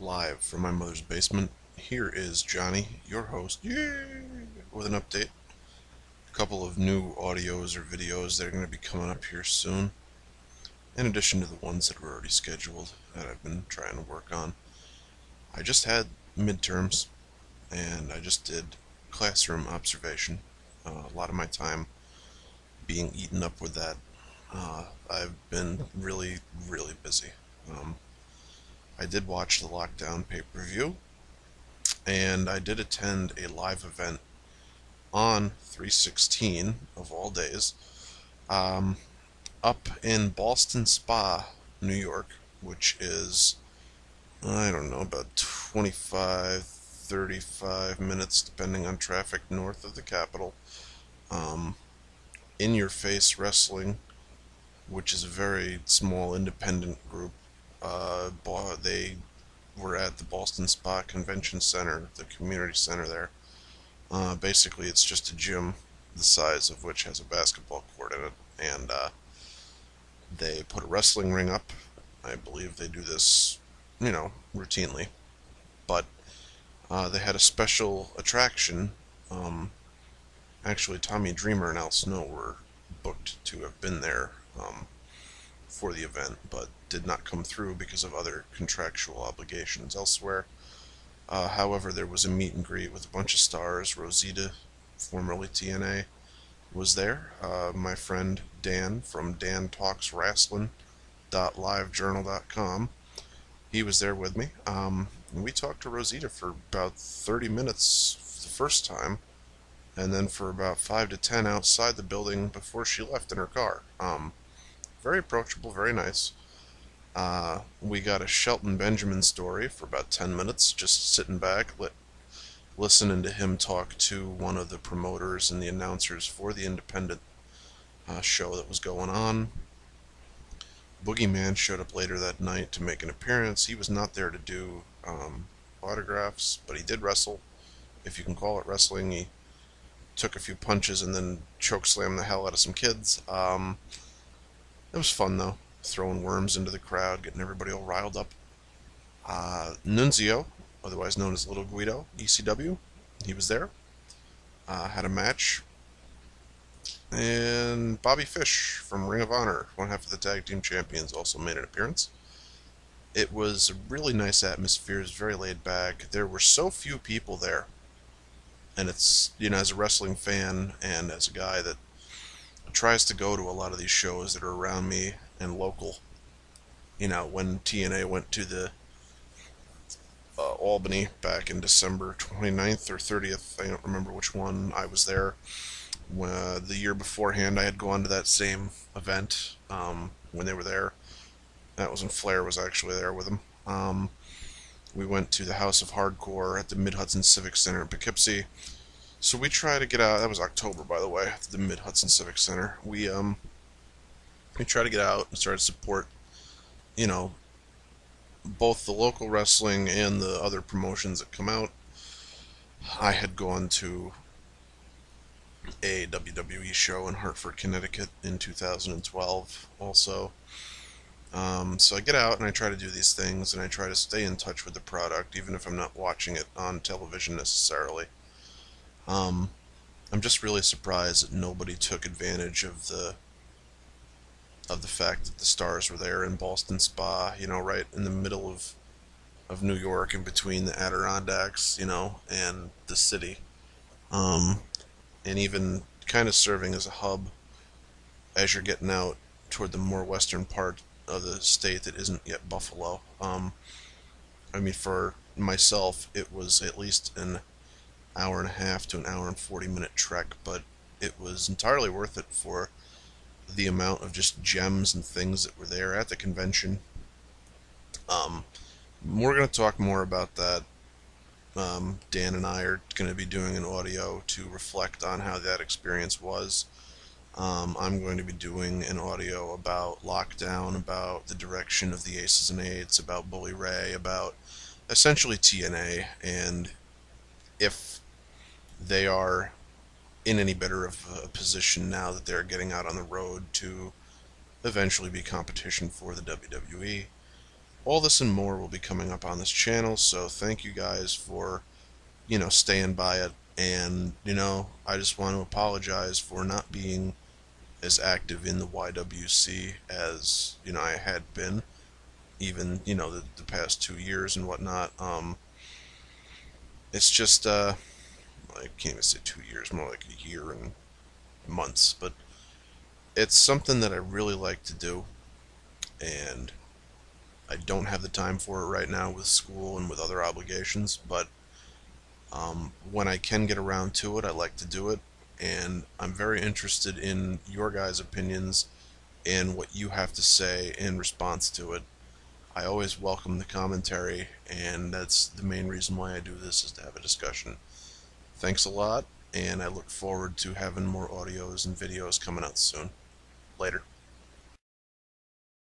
live from my mother's basement. Here is Johnny, your host, with an update. A couple of new audios or videos that are going to be coming up here soon, in addition to the ones that were already scheduled that I've been trying to work on. I just had midterms, and I just did classroom observation. A lot of my time being eaten up with that. I've been really, really busy. I did watch the lockdown pay-per-view, and I did attend a live event on 3/16 of all days, um, up in Ballston Spa, New York, which is, I don't know, about 25, 35 minutes, depending on traffic, north of the capital. Um, In Your Face Wrestling, which is a very small independent group. They were at the Boston Spa Convention Center, the community center there. Basically, it's just a gym the size of which has a basketball court in it, and they put a wrestling ring up. I believe they do this, routinely. But they had a special attraction. Actually, Tommy Dreamer and Al Snow were booked to have been there for the event, but did not come through because of other contractual obligations elsewhere. However, there was a meet and greet with a bunch of stars. Rosita, formerly TNA, was there. My friend Dan from Dan Talks Rasslin.livejournal.com, he was there with me. And we talked to Rosita for about 30 minutes the first time, and then for about 5 to 10 outside the building before she left in her car. Very approachable, very nice. We got a Shelton Benjamin story for about 10 minutes, just sitting back, listening to him talk to one of the promoters and the announcers for the independent show that was going on. Boogeyman showed up later that night to make an appearance. He was not there to do autographs, but he did wrestle, if you can call it wrestling. He took a few punches and then chokeslammed the hell out of some kids. It was fun, though, throwing worms into the crowd, getting everybody all riled up. Nunzio, otherwise known as Little Guido, ECW, he was there, had a match. And Bobby Fish from Ring of Honor, one half of the Tag Team Champions, also made an appearance. It was a really nice atmosphere, it was very laid back. There were so few people there, and it's, as a wrestling fan and as a guy that tries to go to a lot of these shows that are around me and local. When TNA went to the Albany back in December 29th or 30th, I don't remember which one, I was there. The year beforehand, I had gone to that same event when they were there. That was when Flair was actually there with them. We went to the House of Hardcore at the Mid-Hudson Civic Center in Poughkeepsie. So we try to get out. That was October, by the way, at the Mid-Hudson Civic Center. We try to get out and start to support, both the local wrestling and the other promotions that come out. I had gone to a WWE show in Hartford, Connecticut in 2012 also. So I get out and I try to do these things and I try to stay in touch with the product, even if I'm not watching it on television necessarily. I'm just really surprised that nobody took advantage of the fact that the stars were there in Boston Spa, right in the middle of New York, in between the Adirondacks, and the city, and even kind of serving as a hub as you're getting out toward the more western part of the state that isn't yet Buffalo. For myself, it was at least an hour and a half to an hour and 40-minute trek, but it was entirely worth it for the amount of just gems and things that were there at the convention. We're going to talk more about that. Dan and I are going to be doing an audio to reflect on how that experience was. I'm going to be doing an audio about lockdown, about the direction of the Aces and Eights, about Bully Ray, about essentially TNA, and if they are in any better of a position now that they're getting out on the road to eventually be competition for the WWE. All this and more will be coming up on this channel, so thank you guys for, staying by it. And, I just want to apologize for not being as active in the YWC as, I had been, even, the past 2 years and whatnot. It's just, I can't even say 2 years, more like a year and months, but it's something that I really like to do, and I don't have the time for it right now with school and with other obligations, but when I can get around to it, I like to do it, and I'm very interested in your guys' opinions and what you have to say in response to it. I always welcome the commentary, and that's the main reason why I do this, is to have a discussion. Thanks a lot, and I look forward to having more audios and videos coming out soon. Later.